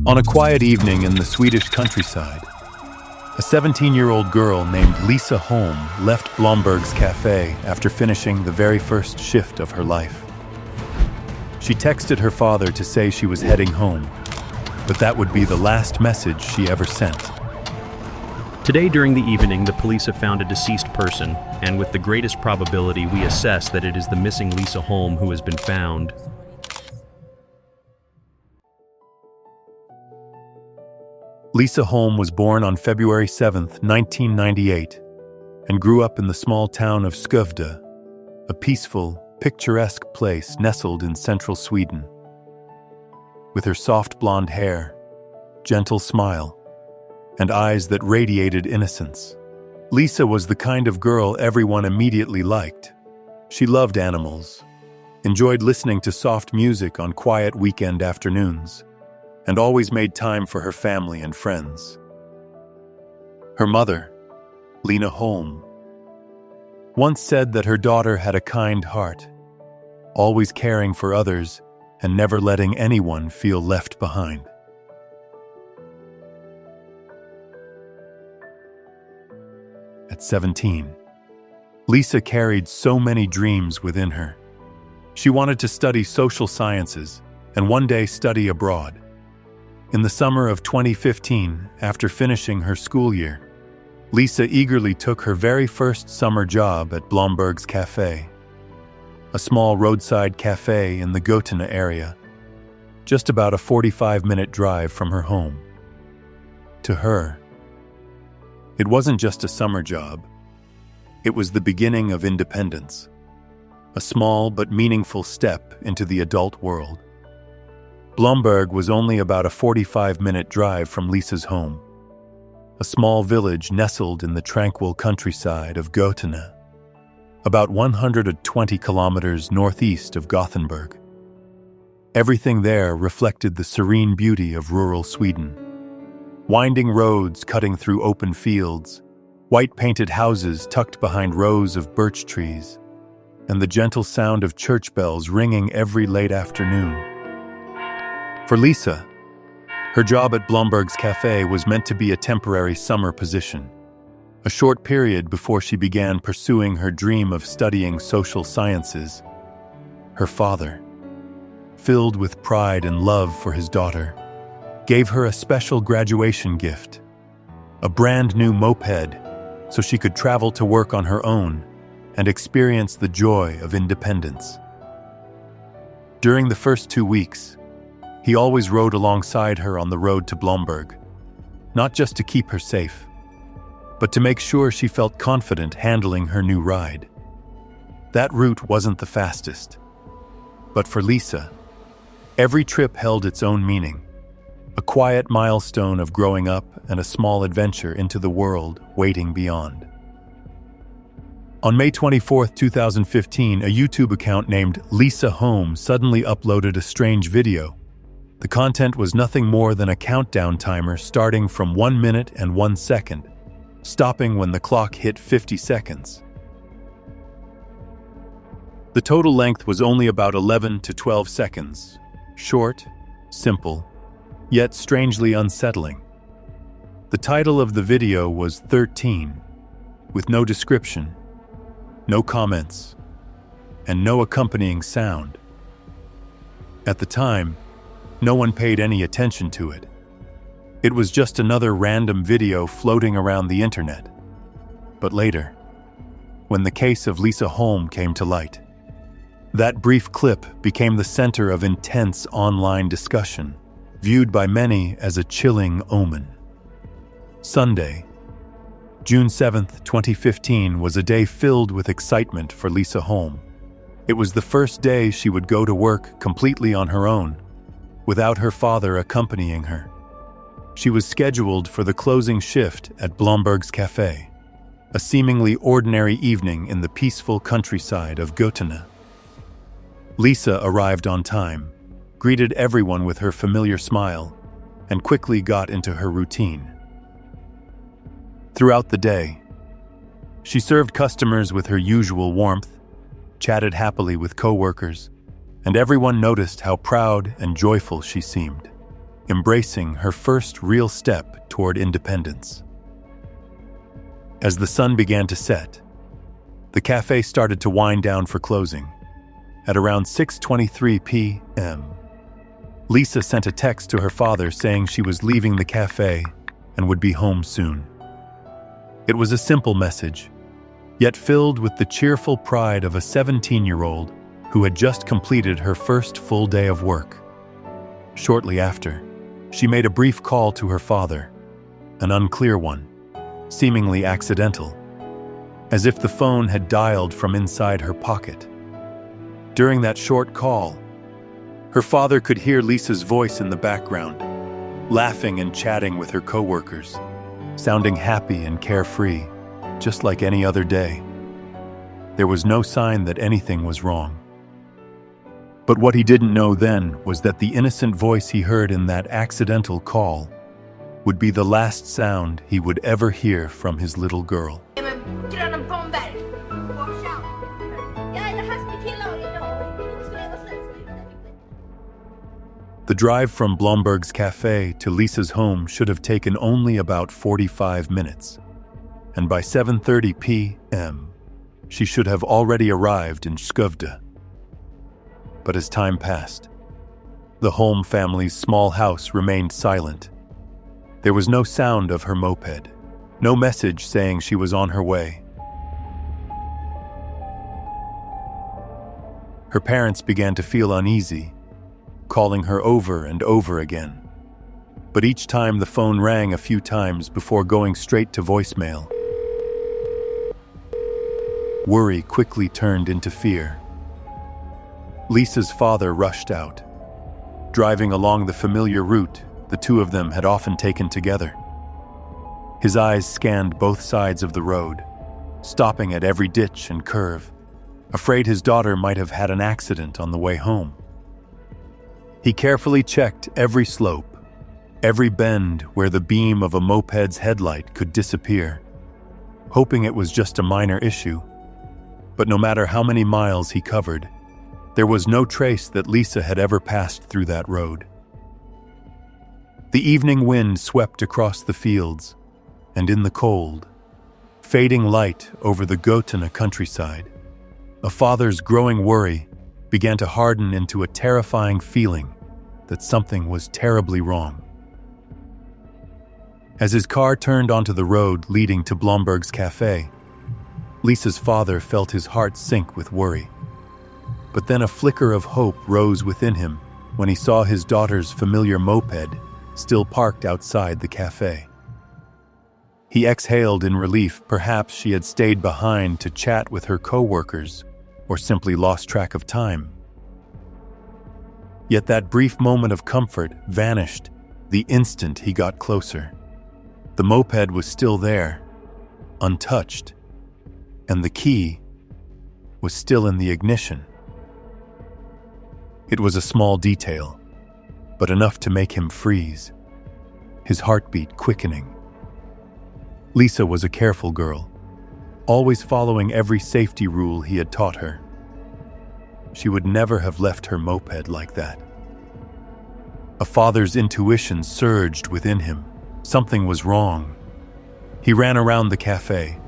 On a quiet evening in the Swedish countryside, a 17-year-old girl named Lisa Holm left Blomberg's cafe after finishing the very first shift of her life. She texted her father to say she was heading home, but that would be the last message she ever sent. Today during the evening, the police have found a deceased person, and with the greatest probability, we assess that it is the missing Lisa Holm who has been found. Lisa Holm was born on February 7, 1998, and grew up in the small town of Skövde, a peaceful, picturesque place nestled in central Sweden. With her soft blonde hair, gentle smile, and eyes that radiated innocence, Lisa was the kind of girl everyone immediately liked. She loved animals, enjoyed listening to soft music on quiet weekend afternoons, and always made time for her family and friends. Her mother, Lisa Holm, once said that her daughter had a kind heart, always caring for others and never letting anyone feel left behind. At 17, Lisa carried so many dreams within her. She wanted to study social sciences and one day study abroad. In the summer of 2015, after finishing her school year, Lisa eagerly took her very first summer job at Blomberg's Cafe, a small roadside cafe in the Götene area, just about a 45-minute drive from her home. To her, it wasn't just a summer job. It was the beginning of independence, a small but meaningful step into the adult world. Blomberg was only about a 45-minute drive from Lisa's home, a small village nestled in the tranquil countryside of Götene, about 120 kilometers northeast of Gothenburg. Everything there reflected the serene beauty of rural Sweden. Winding roads cutting through open fields, white-painted houses tucked behind rows of birch trees, and the gentle sound of church bells ringing every late afternoon. For Lisa, her job at Blomberg's Cafe was meant to be a temporary summer position, a short period before she began pursuing her dream of studying social sciences. Her father, filled with pride and love for his daughter, gave her a special graduation gift, a brand new moped, so she could travel to work on her own and experience the joy of independence. During the first 2 weeks, he always rode alongside her on the road to Blomberg, not just to keep her safe, but to make sure she felt confident handling her new ride. That route wasn't the fastest, but for Lisa, every trip held its own meaning, a quiet milestone of growing up and a small adventure into the world waiting beyond. On May 24, 2015, a YouTube account named Lisa Holm suddenly uploaded a strange video. The content was nothing more than a countdown timer starting from 1 minute and 1 second, stopping when the clock hit 50 seconds. The total length was only about 11 to 12 seconds, short, simple, yet strangely unsettling. The title of the video was 13, with no description, no comments, and no accompanying sound. At the time, no one paid any attention to it. It was just another random video floating around the internet. But later, when the case of Lisa Holm came to light, that brief clip became the center of intense online discussion, viewed by many as a chilling omen. Sunday, June 7, 2015, was a day filled with excitement for Lisa Holm. It was the first day she would go to work completely on her own, without her father accompanying her. She was scheduled for the closing shift at Blomberg's Cafe, a seemingly ordinary evening in the peaceful countryside of Götene. Lisa arrived on time, greeted everyone with her familiar smile, and quickly got into her routine. Throughout the day, she served customers with her usual warmth, chatted happily with coworkers, and everyone noticed how proud and joyful she seemed. embracing her first real step toward independence. As the sun began to set, the cafe started to wind down for closing. At around 6:23 p.m., Lisa sent a text to her father saying she was leaving the cafe and would be home soon. It was a simple message, yet filled with the cheerful pride of a 17-year-old who had just completed her first full day of work. Shortly after, she made a brief call to her father, an unclear one, seemingly accidental, as if the phone had dialed from inside her pocket. During that short call, her father could hear Lisa's voice in the background, laughing and chatting with her coworkers, sounding happy and carefree, just like any other day. There was no sign that anything was wrong. But what he didn't know then was that the innocent voice he heard in that accidental call would be the last sound he would ever hear from his little girl. The drive from Blomberg's cafe to Lisa's home should have taken only about 45 minutes, and by 7:30 p.m., she should have already arrived in Skövde. But as time passed, the Holm family's small house remained silent. There was no sound of her moped, no message saying she was on her way. Her parents began to feel uneasy, calling her over and over again. But each time the phone rang a few times before going straight to voicemail. Worry quickly turned into fear. Lisa's father rushed out. Driving along the familiar route the two of them had often taken together. His eyes scanned both sides of the road, stopping at every ditch and curve, afraid his daughter might have had an accident on the way home. He carefully checked every slope, every bend where the beam of a moped's headlight could disappear, hoping it was just a minor issue. But no matter how many miles he covered, there was no trace that Lisa had ever passed through that road. The evening wind swept across the fields, and in the cold, fading light over the Götene countryside, a father's growing worry began to harden into a terrifying feeling that something was terribly wrong. As his car turned onto the road leading to Blomberg's cafe, Lisa's father felt his heart sink with worry. But then a flicker of hope rose within him when he saw his daughter's familiar moped still parked outside the cafe. He exhaled in relief. Perhaps she had stayed behind to chat with her coworkers or simply lost track of time. Yet that brief moment of comfort vanished the instant he got closer. The moped was still there, untouched, and the key was still in the ignition. It was a small detail, but enough to make him freeze, his heartbeat quickening. Lisa was a careful girl, always following every safety rule he had taught her. She would never have left her moped like that. A father's intuition surged within him. Something was wrong. He ran around the cafe,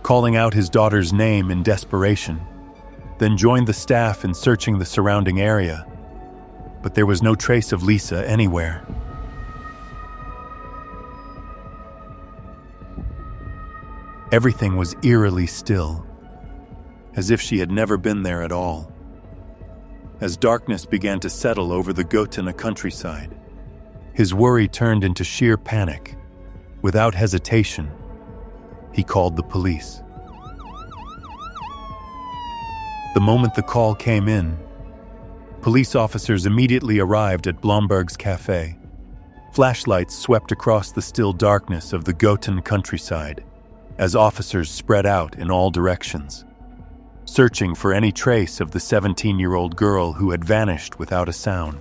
calling out his daughter's name in desperation, then joined the staff in searching the surrounding area. But there was no trace of Lisa anywhere. Everything was eerily still, as if she had never been there at all. As darkness began to settle over the Götene countryside, his worry turned into sheer panic. Without hesitation, he called the police. The moment the call came in, police officers immediately arrived at Blomberg's cafe. Flashlights swept across the still darkness of the Götene countryside as officers spread out in all directions, searching for any trace of the 17-year-old girl who had vanished without a sound.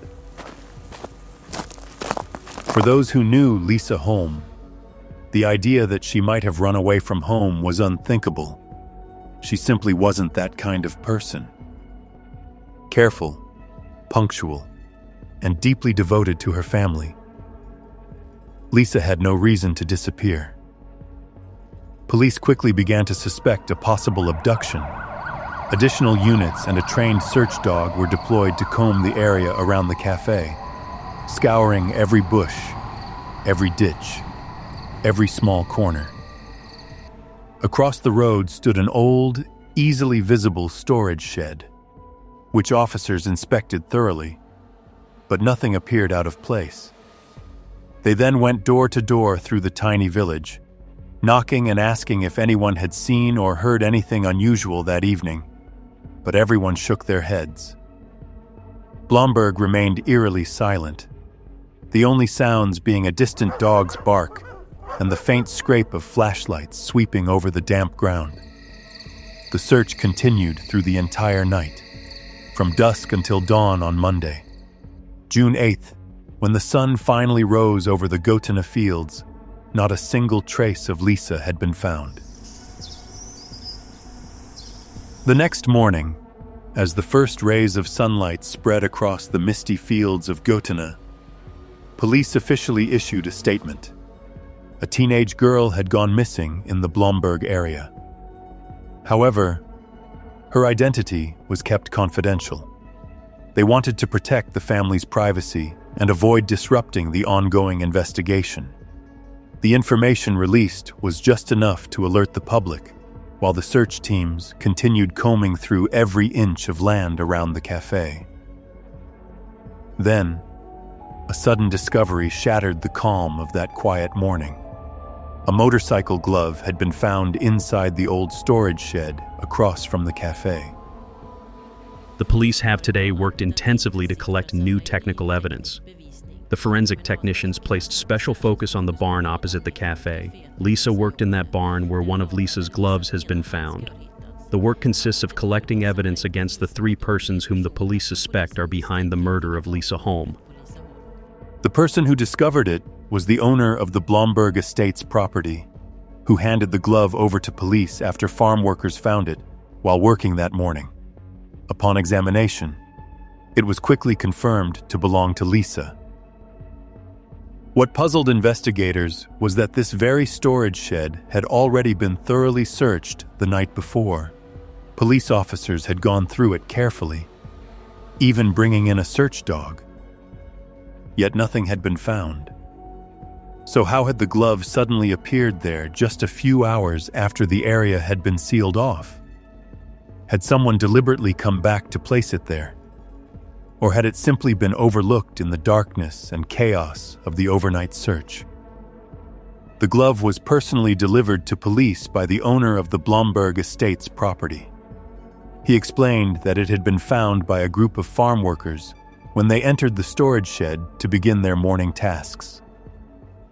For those who knew Lisa Holm, the idea that she might have run away from home was unthinkable. She simply wasn't that kind of person. Careful, punctual, and deeply devoted to her family, Lisa had no reason to disappear. Police quickly began to suspect a possible abduction. Additional units and a trained search dog were deployed to comb the area around the cafe, scouring every bush, every ditch, every small corner. Across the road stood an old, easily visible storage shed, which officers inspected thoroughly, but nothing appeared out of place. They then went door to door through the tiny village, knocking and asking if anyone had seen or heard anything unusual that evening, but everyone shook their heads. Blomberg remained eerily silent, the only sounds being a distant dog's bark and the faint scrape of flashlights sweeping over the damp ground. The search continued through the entire night, from dusk until dawn on Monday, June 8th, when the sun finally rose over the Gotena fields. Not a single trace of Lisa had been found. The next morning, as the first rays of sunlight spread across the misty fields of Gotena, police officially issued a statement. A teenage girl had gone missing in the Blomberg area. However, her identity was kept confidential. They wanted to protect the family's privacy and avoid disrupting the ongoing investigation. The information released was just enough to alert the public, while the search teams continued combing through every inch of land around the cafe. Then, a sudden discovery shattered the calm of that quiet morning. A motorcycle glove had been found inside the old storage shed across from the cafe. The police have today worked intensively to collect new technical evidence. The forensic technicians placed special focus on the barn opposite the cafe. Lisa worked in that barn where one of Lisa's gloves has been found. The work consists of collecting evidence against the 3 persons whom the police suspect are behind the murder of Lisa Holm. The person who discovered it was the owner of the Blomberg estate's property, who handed the glove over to police after farm workers found it while working that morning. Upon examination, it was quickly confirmed to belong to Lisa. What puzzled investigators was that this very storage shed had already been thoroughly searched the night before. Police officers had gone through it carefully, even bringing in a search dog. Yet nothing had been found. So how had the glove suddenly appeared there just a few hours after the area had been sealed off? Had someone deliberately come back to place it there? Or had it simply been overlooked in the darkness and chaos of the overnight search? The glove was personally delivered to police by the owner of the Blomberg estate's property. He explained that it had been found by a group of farm workers when they entered the storage shed to begin their morning tasks.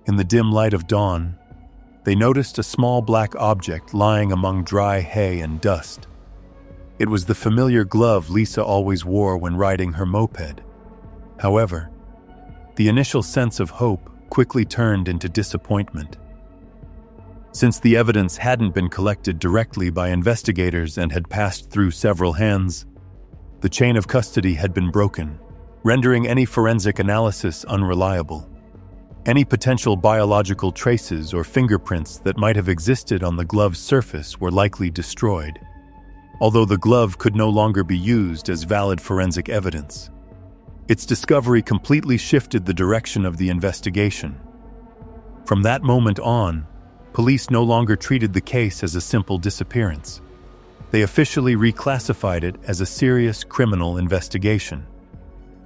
In the dim light of dawn, they noticed a small black object lying among dry hay and dust. It was the familiar glove Lisa always wore when riding her moped. However, the initial sense of hope quickly turned into disappointment. Since the evidence hadn't been collected directly by investigators and had passed through several hands, the chain of custody had been broken, rendering any forensic analysis unreliable. Any potential biological traces or fingerprints that might have existed on the glove's surface were likely destroyed, although the glove could no longer be used as valid forensic evidence. Its discovery completely shifted the direction of the investigation. From that moment on, police no longer treated the case as a simple disappearance. They officially reclassified it as a serious criminal investigation.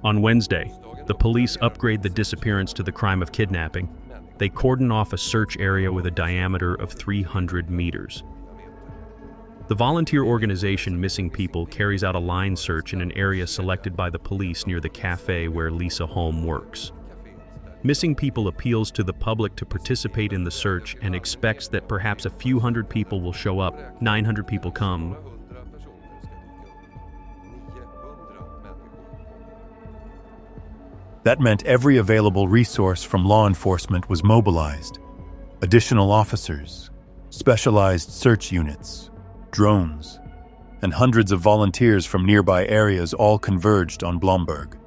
On Wednesday, the police upgrade the disappearance to the crime of kidnapping. They cordon off a search area with a diameter of 300 meters. The volunteer organization Missing People carries out a line search in an area selected by the police near the cafe where Lisa Holm works. Missing People appeals to the public to participate in the search and expects that perhaps a few hundred people will show up. 900 people come. That meant every available resource from law enforcement was mobilized. Additional officers, specialized search units, drones, and hundreds of volunteers from nearby areas all converged on Blomberg.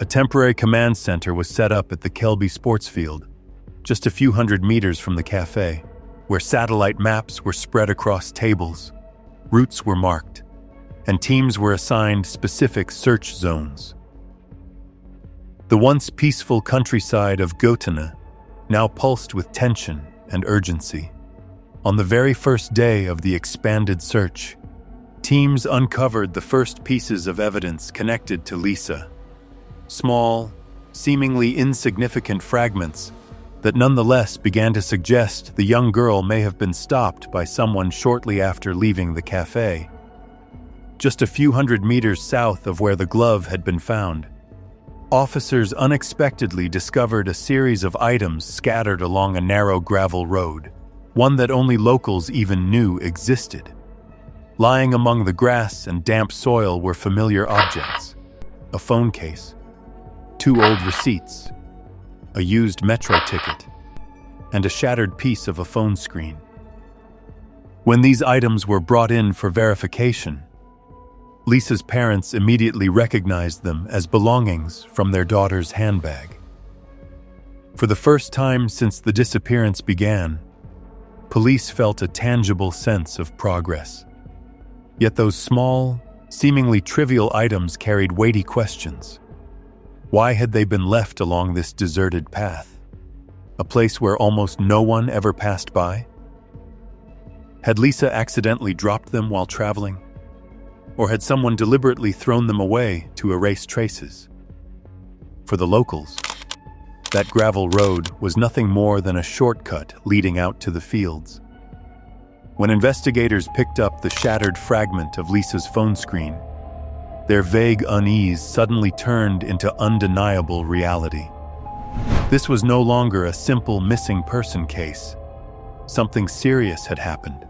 A temporary command center was set up at the Kelby sports field, just a few hundred meters from the cafe, where satellite maps were spread across tables, routes were marked, and teams were assigned specific search zones. The once peaceful countryside of Göttingen now pulsed with tension and urgency. On the very first day of the expanded search, teams uncovered the first pieces of evidence connected to Lisa. Small, seemingly insignificant fragments that nonetheless began to suggest the young girl may have been stopped by someone shortly after leaving the cafe. Just a few hundred meters south of where the glove had been found, officers unexpectedly discovered a series of items scattered along a narrow gravel road, one that only locals even knew existed. Lying among the grass and damp soil were familiar objects: a phone case, 2 old receipts, a used metro ticket, and a shattered piece of a phone screen. When these items were brought in for verification, Lisa's parents immediately recognized them as belongings from their daughter's handbag. For the first time since the disappearance began, police felt a tangible sense of progress. Yet those small, seemingly trivial items carried weighty questions. Why had they been left along this deserted path? A place where almost no one ever passed by? Had Lisa accidentally dropped them while traveling? Or had someone deliberately thrown them away to erase traces? For the locals, that gravel road was nothing more than a shortcut leading out to the fields. When investigators picked up the shattered fragment of Lisa's phone screen, their vague unease suddenly turned into undeniable reality. This was no longer a simple missing person case. Something serious had happened.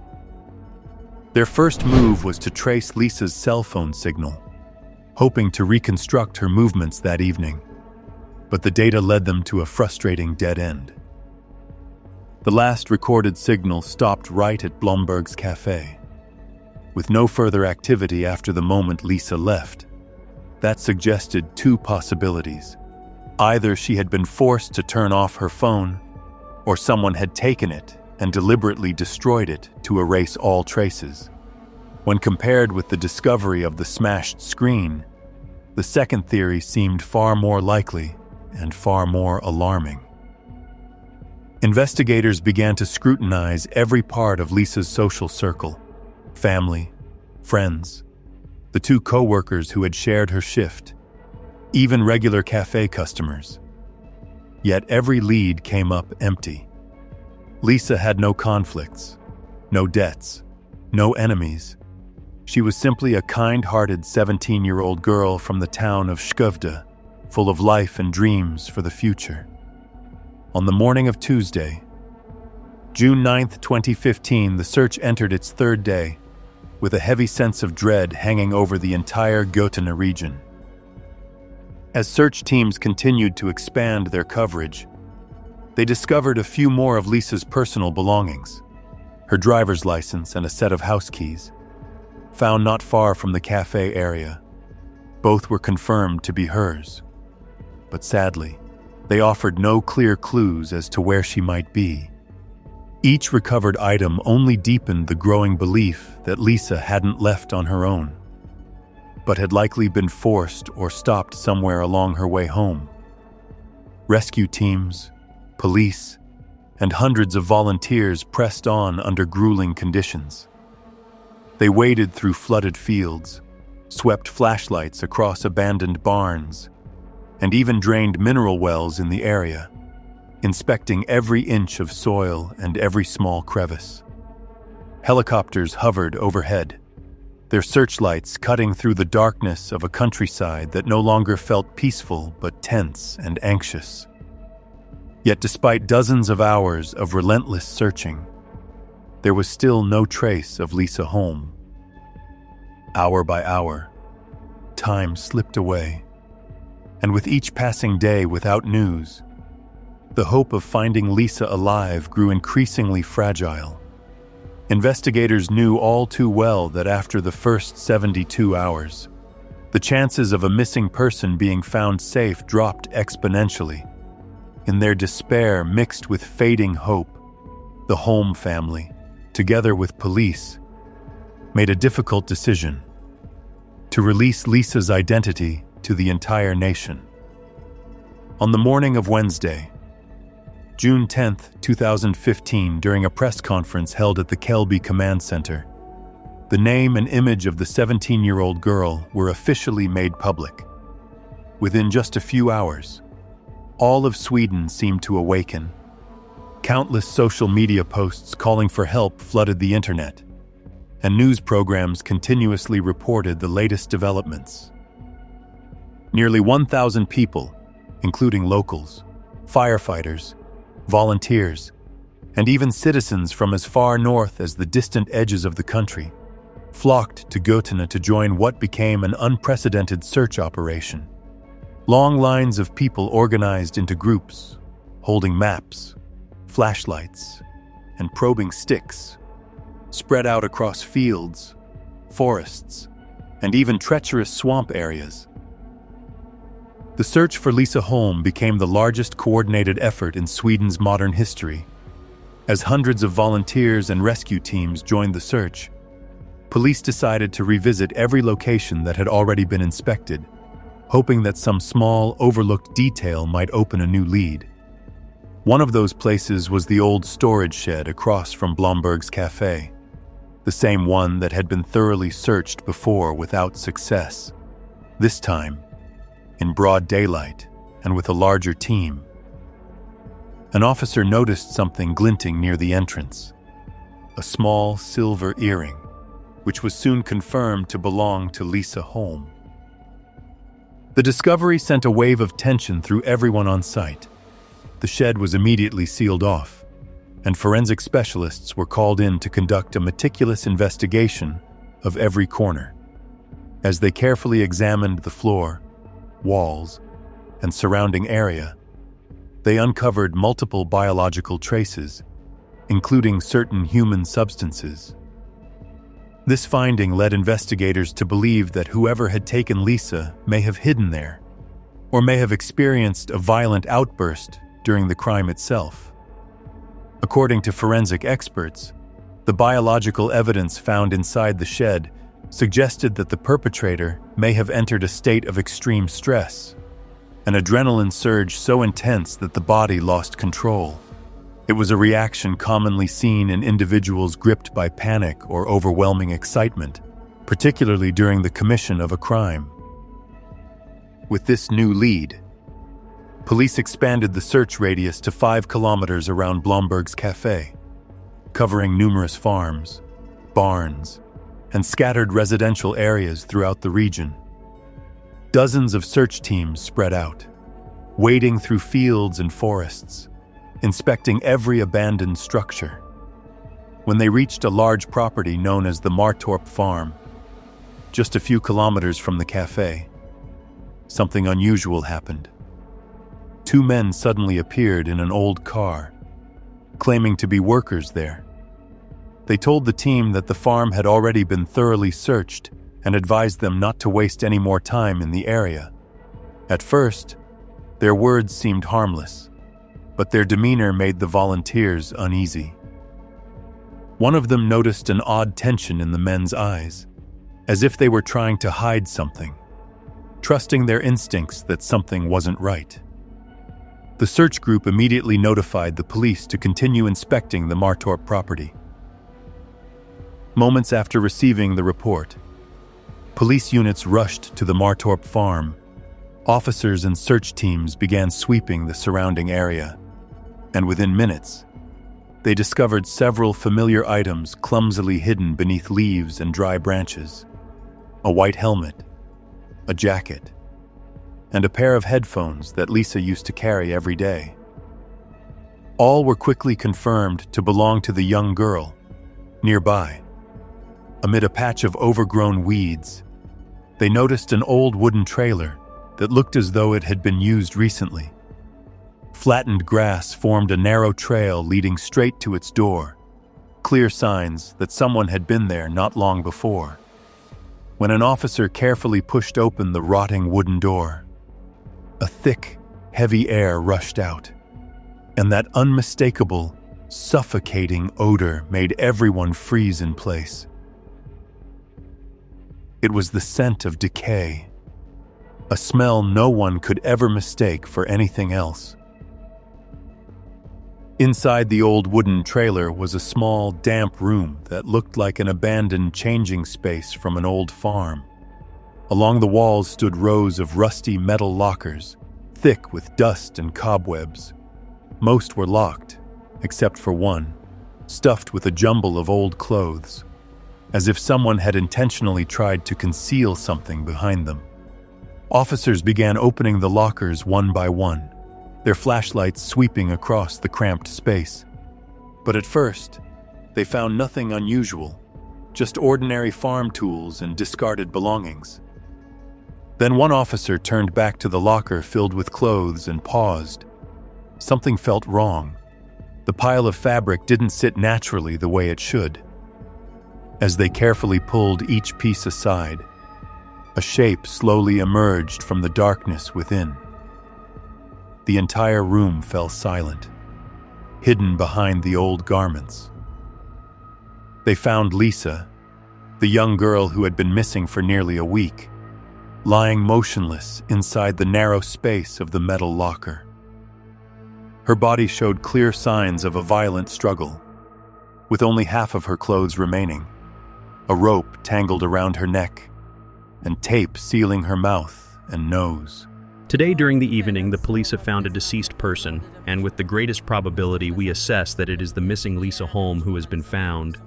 Their first move was to trace Lisa's cell phone signal, hoping to reconstruct her movements that evening. But the data led them to a frustrating dead end. The last recorded signal stopped right at Blomberg's cafe. With no further activity after the moment Lisa left, that suggested 2 possibilities. Either she had been forced to turn off her phone, or someone had taken it and deliberately destroyed it to erase all traces. When compared with the discovery of the smashed screen, the second theory seemed far more likely and far more alarming. Investigators began to scrutinize every part of Lisa's social circle: family, friends, the 2 co-workers who had shared her shift, even regular cafe customers. Yet every lead came up empty. Lisa had no conflicts, no debts, no enemies. She was simply a kind-hearted 17-year-old girl from the town of Skövde, full of life and dreams for the future. On the morning of Tuesday, June 9, 2015, the search entered its 3rd day, with a heavy sense of dread hanging over the entire Göttingen region. As search teams continued to expand their coverage, they discovered a few more of Lisa's personal belongings: her driver's license and a set of house keys, found not far from the cafe area. Both were confirmed to be hers. But sadly, they offered no clear clues as to where she might be. Each recovered item only deepened the growing belief that Lisa hadn't left on her own, but had likely been forced or stopped somewhere along her way home. Rescue teams, police, and hundreds of volunteers pressed on under grueling conditions. They waded through flooded fields, swept flashlights across abandoned barns, and even drained mineral wells in the area, inspecting every inch of soil and every small crevice. Helicopters hovered overhead, their searchlights cutting through the darkness of a countryside that no longer felt peaceful but tense and anxious. Yet despite dozens of hours of relentless searching, there was still no trace of Lisa Holm. Hour by hour, time slipped away, and with each passing day without news, the hope of finding Lisa alive grew increasingly fragile. Investigators knew all too well that after the first 72 hours, The chances of a missing person being found safe dropped exponentially. In their despair mixed with fading hope, the Holm family, together with police, made a difficult decision: to release Lisa's identity to the entire nation. On the morning of Wednesday, June 10, 2015, during a press conference held at the Skövde Command Center, the name and image of the 17-year-old girl were officially made public. Within just a few hours, all of Sweden seemed to awaken. Countless social media posts calling for help flooded the internet, and news programs continuously reported the latest developments. Nearly 1,000 people, including locals, firefighters, volunteers, and even citizens from as far north as the distant edges of the country, flocked to Götene to join what became an unprecedented search operation. Long lines of people organized into groups, holding maps, flashlights, and probing sticks, spread out across fields, forests, and even treacherous swamp areas. The search for Lisa Holm became the largest coordinated effort in Sweden's modern history. As hundreds of volunteers and rescue teams joined the search, police decided to revisit every location that had already been inspected, hoping that some small, overlooked detail might open a new lead. One of those places was the old storage shed across from Blomberg's cafe, the same one that had been thoroughly searched before without success. This time, in broad daylight and with a larger team. An officer noticed something glinting near the entrance, a small silver earring, which was soon confirmed to belong to Lisa Holm. The discovery sent a wave of tension through everyone on site. The shed was immediately sealed off, and forensic specialists were called in to conduct a meticulous investigation of every corner. As they carefully examined the floor, walls, and surrounding area, they uncovered multiple biological traces, including certain human substances. This finding led investigators to believe that whoever had taken Lisa may have hidden there, or may have experienced a violent outburst during the crime itself. According to forensic experts, the biological evidence found inside the shed suggested that the perpetrator may have entered a state of extreme stress, an adrenaline surge so intense that the body lost control. It was a reaction commonly seen in individuals gripped by panic or overwhelming excitement, particularly during the commission of a crime. With this new lead, police expanded the search radius to 5 kilometers around Blomberg's cafe, covering numerous farms, barns, and scattered residential areas throughout the region. Dozens of search teams spread out, wading through fields and forests, inspecting every abandoned structure. When they reached a large property known as the Martorp Farm, just a few kilometers from the cafe, something unusual happened. 2 men suddenly appeared in an old car, claiming to be workers there. They told the team that the farm had already been thoroughly searched and advised them not to waste any more time in the area. At first, their words seemed harmless, but their demeanor made the volunteers uneasy. One of them noticed an odd tension in the men's eyes, as if they were trying to hide something, trusting their instincts that something wasn't right. The search group immediately notified the police to continue inspecting the Martorp property. Moments after receiving the report, police units rushed to the Martorp farm. Officers and search teams began sweeping the surrounding area, and within minutes, they discovered several familiar items clumsily hidden beneath leaves and dry branches: a white helmet, a jacket, and a pair of headphones that Lisa used to carry every day. All were quickly confirmed to belong to the young girl. Nearby, amid a patch of overgrown weeds, they noticed an old wooden trailer that looked as though it had been used recently. Flattened grass formed a narrow trail leading straight to its door, clear signs that someone had been there not long before. when an officer carefully pushed open the rotting wooden door. A thick, heavy air rushed out, and that unmistakable, suffocating odor made everyone freeze in place. It was the scent of decay, a smell no one could ever mistake for anything else. Inside the old wooden trailer was a small, damp room that looked like an abandoned changing space from an old farm. Along the walls stood rows of rusty metal lockers, thick with dust and cobwebs. Most were locked, except for one, stuffed with a jumble of old clothes, as if someone had intentionally tried to conceal something behind them. Officers began opening the lockers one by one, their flashlights sweeping across the cramped space. But at first, they found nothing unusual, just ordinary farm tools and discarded belongings. Then one officer turned back to the locker filled with clothes and paused. Something felt wrong. The pile of fabric didn't sit naturally the way it should. As they carefully pulled each piece aside, a shape slowly emerged from the darkness within. The entire room fell silent, hidden behind the old garments. They found Lisa, the young girl who had been missing for nearly a week, lying motionless inside the narrow space of the metal locker. Her body showed clear signs of a violent struggle, with only half of her clothes remaining, a rope tangled around her neck, and tape sealing her mouth and nose. Today during the evening, the police have found a deceased person, and with the greatest probability we assess that it is the missing Lisa Holm who has been found.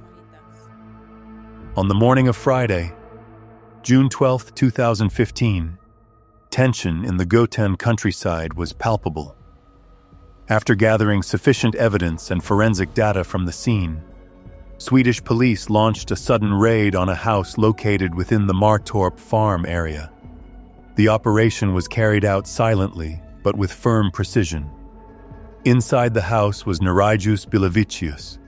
On the morning of Friday, June 12, 2015, tension in the Göten countryside was palpable. After gathering sufficient evidence and forensic data from the scene, Swedish police launched a sudden raid on a house located within the Martorp farm area. The operation was carried out silently, but with firm precision. Inside the house was Nerijus Bilavicius,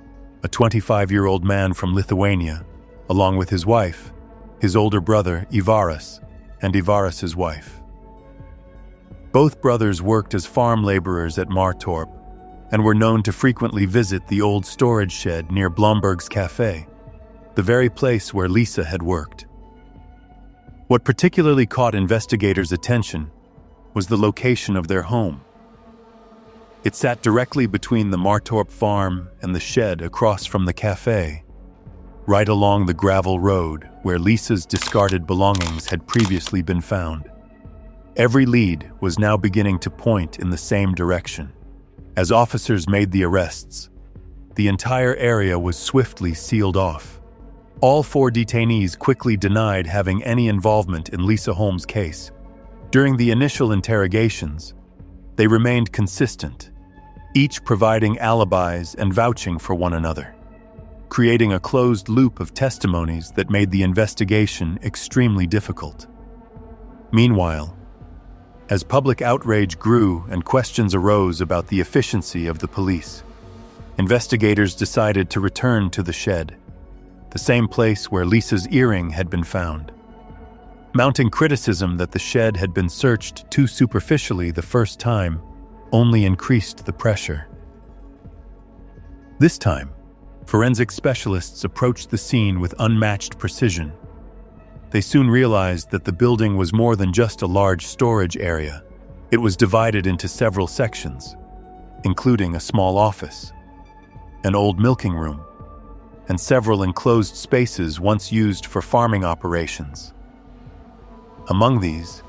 a 25-year-old man from Lithuania, along with his wife, his older brother Ivaras, and Ivaras' wife. Both brothers worked as farm laborers at Martorp and were known to frequently visit the old storage shed near Blomberg's Cafe, the very place where Lisa had worked. What particularly caught investigators' attention was the location of their home. It sat directly between the Martorp farm and the shed across from the cafe, right along the gravel road where Lisa's discarded belongings had previously been found. Every lead was now beginning to point in the same direction. As officers made the arrests, the entire area was swiftly sealed off. All 4 detainees quickly denied having any involvement in Lisa Holm's case. During the initial interrogations, they remained consistent, each providing alibis and vouching for one another, creating a closed loop of testimonies that made the investigation extremely difficult. Meanwhile, as public outrage grew and questions arose about the efficiency of the police, investigators decided to return to the shed, the same place where Lisa's earring had been found. Mounting criticism that the shed had been searched too superficially the first time only increased the pressure. This time, forensic specialists approached the scene with unmatched precision. They soon realized that the building was more than just a large storage area. It was divided into several sections, including a small office, an old milking room, and several enclosed spaces once used for farming operations. Among these,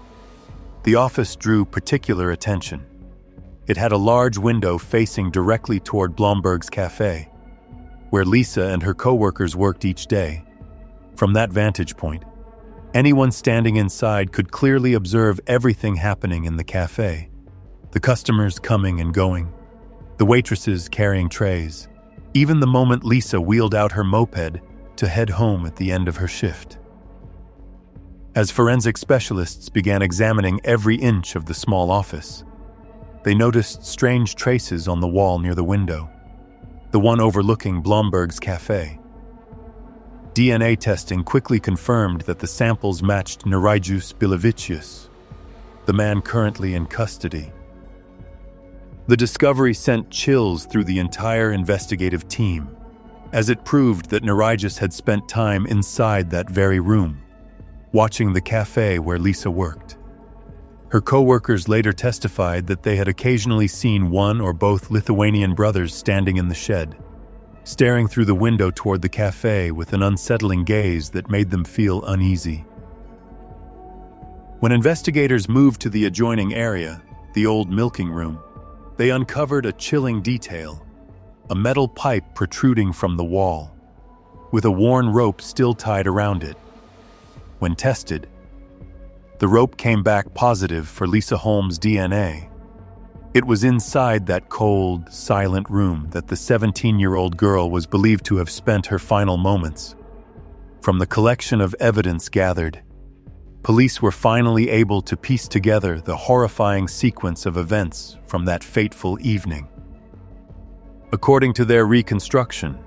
the office drew particular attention. It had a large window facing directly toward Blomberg's Cafe, where Lisa and her co-workers worked each day. From that vantage point, anyone standing inside could clearly observe everything happening in the cafe. The customers coming and going, the waitresses carrying trays, even the moment Lisa wheeled out her moped to head home at the end of her shift. As forensic specialists began examining every inch of the small office, they noticed strange traces on the wall near the window, the one overlooking Blomberg's Cafe. DNA testing quickly confirmed that the samples matched Nerijus Bilavicius, the man currently in custody. The discovery sent chills through the entire investigative team, as it proved that Nerijus had spent time inside that very room, watching the cafe where Lisa worked. Her co-workers later testified that they had occasionally seen one or both Lithuanian brothers standing in the shed, staring through the window toward the cafe with an unsettling gaze that made them feel uneasy. When investigators moved to the adjoining area, the old milking room, they uncovered a chilling detail: a metal pipe protruding from the wall, with a worn rope still tied around it. When tested, the rope came back positive for Lisa Holm's DNA. It was inside that cold, silent room that the 17-year-old girl was believed to have spent her final moments. From the collection of evidence gathered, police were finally able to piece together the horrifying sequence of events from that fateful evening. According to their reconstruction,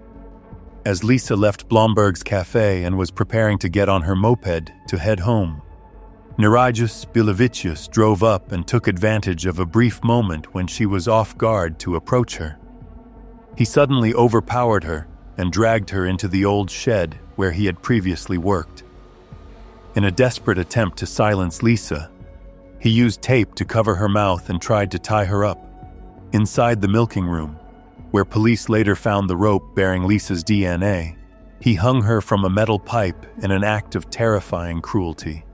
as Lisa left Blomberg's cafe and was preparing to get on her moped to head home, Nerijus Bilavicius drove up and took advantage of a brief moment when she was off guard to approach her. He suddenly overpowered her and dragged her into the old shed where he had previously worked. In a desperate attempt to silence Lisa, he used tape to cover her mouth and tried to tie her up. Inside the milking room, where police later found the rope bearing Lisa's DNA, he hung her from a metal pipe in an act of terrifying cruelty.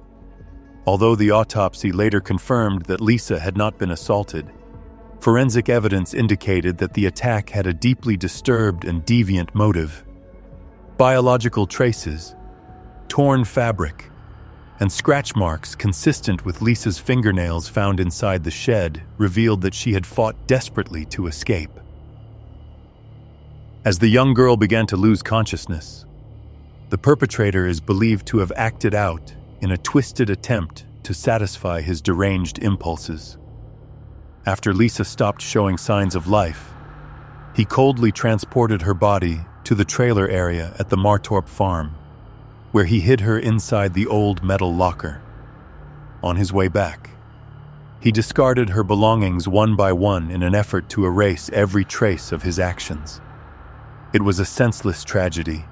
Although the autopsy later confirmed that Lisa had not been assaulted, forensic evidence indicated that the attack had a deeply disturbed and deviant motive. Biological traces, torn fabric, and scratch marks consistent with Lisa's fingernails found inside the shed revealed that she had fought desperately to escape. As the young girl began to lose consciousness, the perpetrator is believed to have acted out in a twisted attempt to satisfy his deranged impulses. After Lisa stopped showing signs of life, he coldly transported her body to the trailer area at the Martorp farm, where he hid her inside the old metal locker. On his way back, he discarded her belongings one by one in an effort to erase every trace of his actions. It was a senseless tragedy,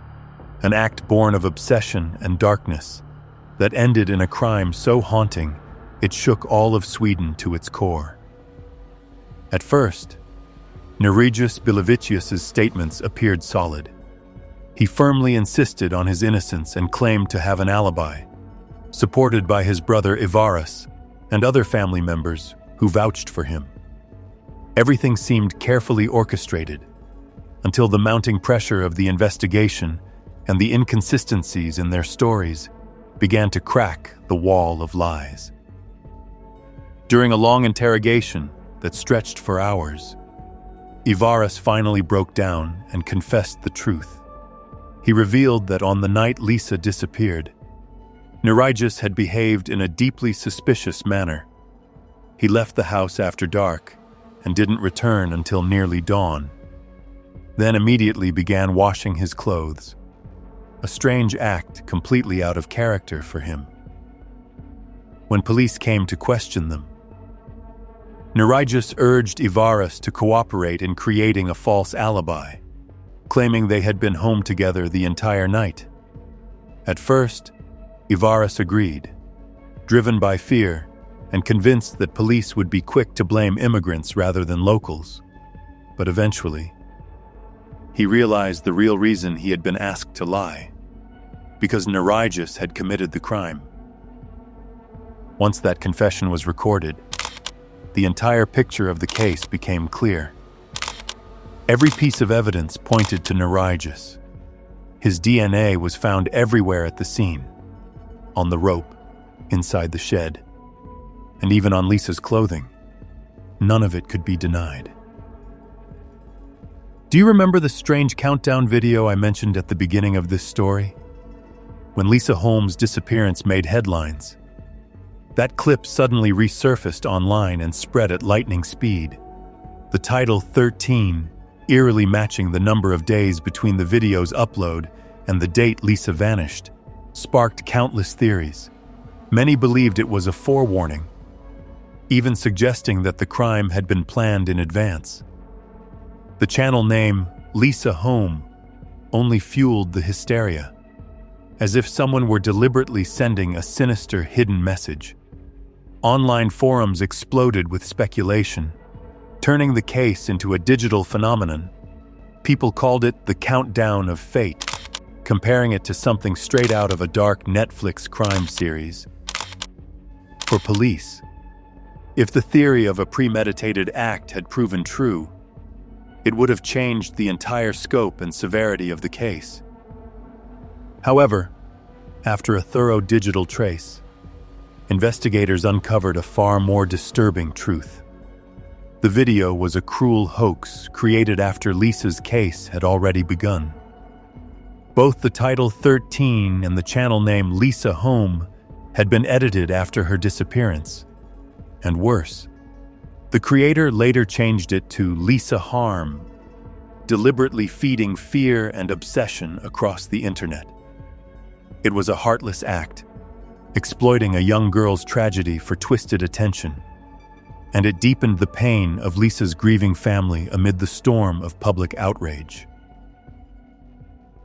an act born of obsession and darkness that ended in a crime so haunting it shook all of Sweden to its core. At first, Nerijus Bilavicius's statements appeared solid. He firmly insisted on his innocence and claimed to have an alibi, supported by his brother Ivaras and other family members who vouched for him. Everything seemed carefully orchestrated, until the mounting pressure of the investigation and the inconsistencies in their stories began to crack the wall of lies. During a long interrogation that stretched for hours, Ivaras finally broke down and confessed the truth. He revealed that on the night Lisa disappeared, Nerijus had behaved in a deeply suspicious manner. He left the house after dark and didn't return until nearly dawn, then immediately began washing his clothes, a strange act completely out of character for him. When police came to question them, Nerijus urged Ivaras to cooperate in creating a false alibi, claiming they had been home together the entire night. At first, Ivaras agreed, driven by fear and convinced that police would be quick to blame immigrants rather than locals. But eventually, he realized the real reason he had been asked to lie, because Nerijus had committed the crime. Once that confession was recorded, the entire picture of the case became clear. Every piece of evidence pointed to Nerijus. His DNA was found everywhere at the scene, on the rope, inside the shed, and even on Lisa's clothing. None of it could be denied. Do you remember the strange countdown video I mentioned at the beginning of this story? When Lisa Holm's disappearance made headlines, that clip suddenly resurfaced online and spread at lightning speed. The title 13, eerily matching the number of days between the video's upload and the date Lisa vanished sparked countless theories. Many believed it was a forewarning, even suggesting that the crime had been planned in advance. The channel name, Lisa Holm, only fueled the hysteria, as if someone were deliberately sending a sinister hidden message. Online forums exploded with speculation, turning the case into a digital phenomenon. People called it the countdown of fate, comparing it to something straight out of a dark Netflix crime series. For police, if the theory of a premeditated act had proven true, it would have changed the entire scope and severity of the case. However, after a thorough digital trace, investigators uncovered a far more disturbing truth. The video was a cruel hoax created after Lisa's case had already begun. Both the title 13 and the channel name Lisa Holm had been edited after her disappearance. And worse, the creator later changed it to Lisa Harm, deliberately feeding fear and obsession across the internet. It was a heartless act, exploiting a young girl's tragedy for twisted attention, and it deepened the pain of Lisa's grieving family amid the storm of public outrage.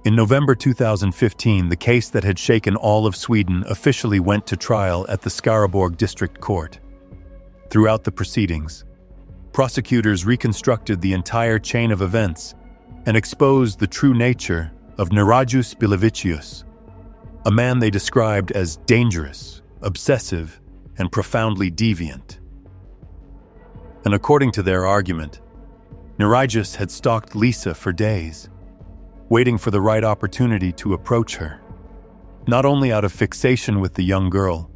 In November 2015, the case that had shaken all of Sweden officially went to trial at the Skaraborg District Court. Throughout the proceedings, prosecutors reconstructed the entire chain of events and exposed the true nature of Nirajus Bilavicius, a man they described as dangerous, obsessive, and profoundly deviant. And according to their argument, Nirajus had stalked Lisa for days, waiting for the right opportunity to approach her, not only out of fixation with the young girl,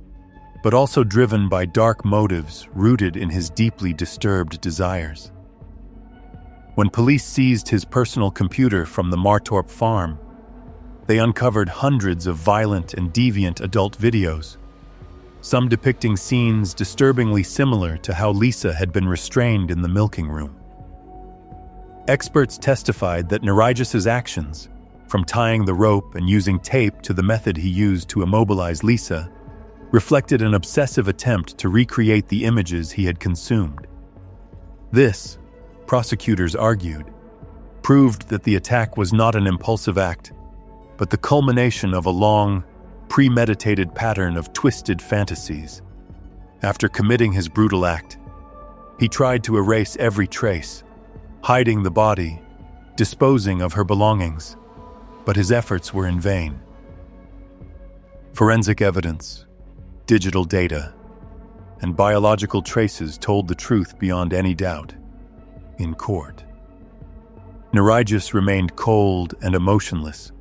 but also driven by dark motives rooted in his deeply disturbed desires. When police seized his personal computer from the Martorp farm, they uncovered hundreds of violent and deviant adult videos, some depicting scenes disturbingly similar to how Lisa had been restrained in the milking room. Experts testified that Nirajus's actions, from tying the rope and using tape to the method he used to immobilize Lisa, reflected an obsessive attempt to recreate the images he had consumed. This, prosecutors argued, proved that the attack was not an impulsive act, but the culmination of a long, premeditated pattern of twisted fantasies. After committing his brutal act, he tried to erase every trace, hiding the body, disposing of her belongings, but his efforts were in vain. Forensic evidence, digital data, and biological traces told the truth beyond any doubt. In court, Nirajus remained cold and emotionless,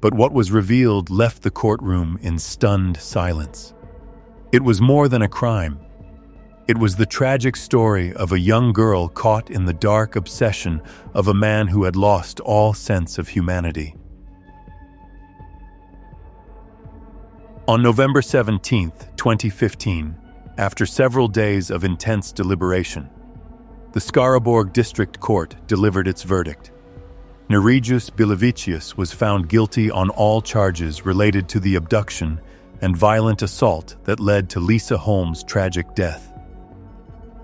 but what was revealed left the courtroom in stunned silence. It was more than a crime. It was the tragic story of a young girl caught in the dark obsession of a man who had lost all sense of humanity. On November 17, 2015, after several days of intense deliberation, the Skaraborg District Court delivered its verdict. Nirajus Bilavicius was found guilty on all charges related to the abduction and violent assault that led to Lisa Holm's tragic death.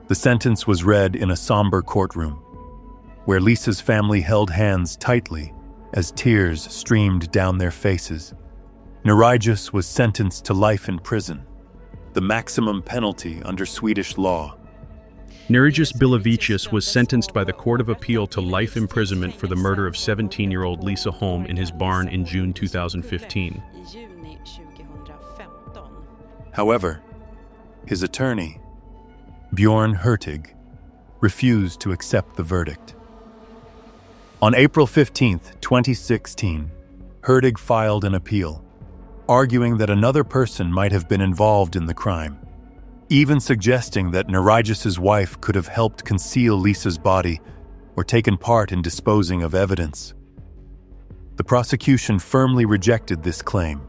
The sentence was read in a somber courtroom, where Lisa's family held hands tightly as tears streamed down their faces. Nirajus was sentenced to life in prison, the maximum penalty under Swedish law. Nirajus Bilavicius was sentenced by the Court of Appeal to life imprisonment for the murder of 17-year-old Lisa Holm in his barn in June 2015. However, his attorney, Bjorn Hurtig, refused to accept the verdict. On April 15, 2016, Hurtig filed an appeal, arguing that another person might have been involved in the crime, even suggesting that Nirajus's wife could have helped conceal Lisa's body or taken part in disposing of evidence. The prosecution firmly rejected this claim,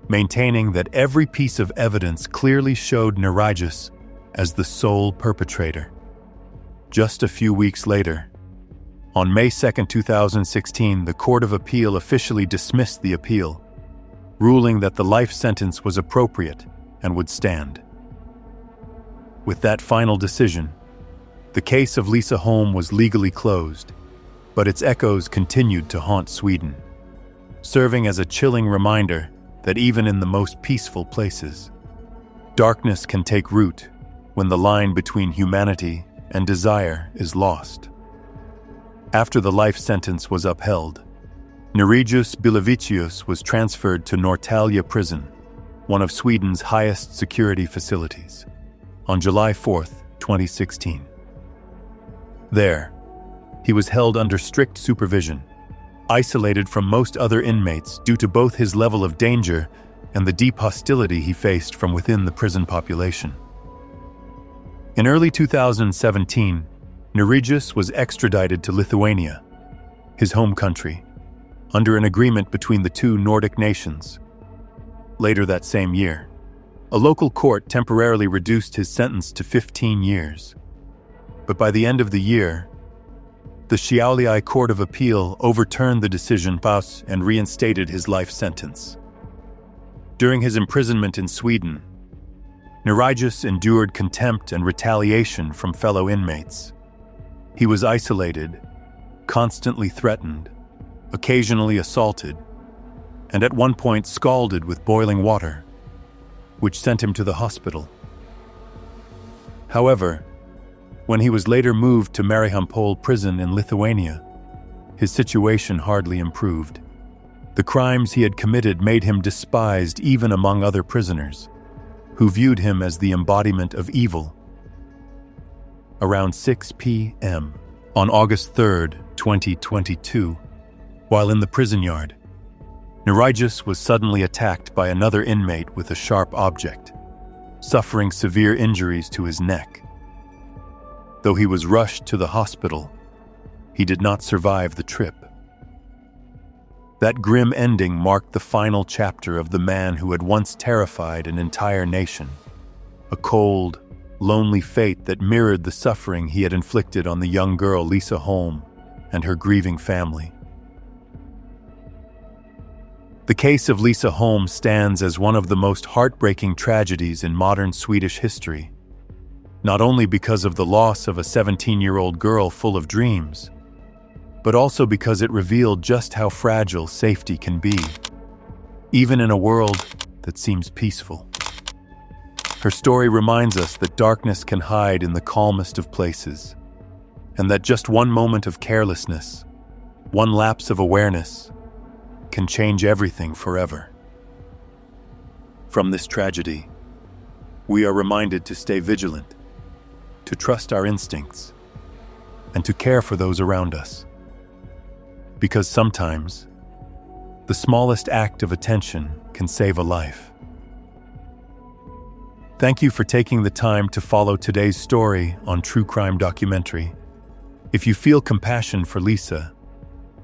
maintaining that every piece of evidence clearly showed Nirajus as the sole perpetrator. Just a few weeks later, On May 2, 2016, the Court of Appeal officially dismissed the appeal, ruling that the life sentence was appropriate and would stand. With that final decision, the case of Lisa Holm was legally closed, but its echoes continued to haunt Sweden, serving as a chilling reminder that even in the most peaceful places, darkness can take root when the line between humanity and desire is lost. After the life sentence was upheld, Nerijus Bilavicius was transferred to Norrtälje prison, one of Sweden's highest security facilities, on July 4, 2016. There, he was held under strict supervision, isolated from most other inmates due to both his level of danger and the deep hostility he faced from within the prison population. In early 2017, Nerijus was extradited to Lithuania, his home country, under an agreement between the two Nordic nations. Later that same year, a local court temporarily reduced his sentence to 15 years. But by the end of the year, the Šiauliai Court of Appeal overturned the decision and reinstated his life sentence. During his imprisonment in Sweden, Nerijus endured contempt and retaliation from fellow inmates. He was isolated, constantly threatened, occasionally assaulted, and at one point scalded with boiling water, which sent him to the hospital. However, when he was later moved to Marijampol prison in Lithuania, his situation hardly improved. The crimes he had committed made him despised even among other prisoners, who viewed him as the embodiment of evil. Around 6 p.m. on August 3, 2022, while in the prison yard, Nerijus was suddenly attacked by another inmate with a sharp object, suffering severe injuries to his neck. Though he was rushed to the hospital, he did not survive the trip. That grim ending marked the final chapter of the man who had once terrified an entire nation, a cold, lonely fate that mirrored the suffering he had inflicted on the young girl Lisa Holm and her grieving family. The case of Lisa Holm stands as one of the most heartbreaking tragedies in modern Swedish history, not only because of the loss of a 17-year-old girl full of dreams, but also because it revealed just how fragile safety can be, even in a world that seems peaceful. Her story reminds us that darkness can hide in the calmest of places, and that just one moment of carelessness, one lapse of awareness, can change everything forever. From this tragedy, we are reminded to stay vigilant, to trust our instincts, and to care for those around us. Because sometimes, the smallest act of attention can save a life. Thank you for taking the time to follow today's story on True Crime Documentary. If you feel compassion for Lisa,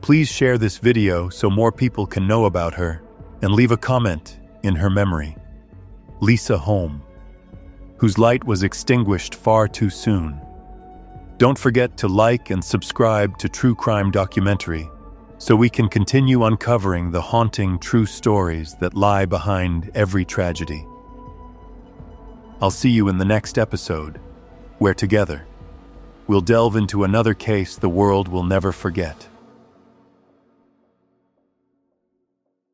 please share this video so more people can know about her and leave a comment in her memory. Lisa Holm, whose light was extinguished far too soon. Don't forget to like and subscribe to True Crime Documentary so we can continue uncovering the haunting true stories that lie behind every tragedy. I'll see you in the next episode, where together, we'll delve into another case the world will never forget.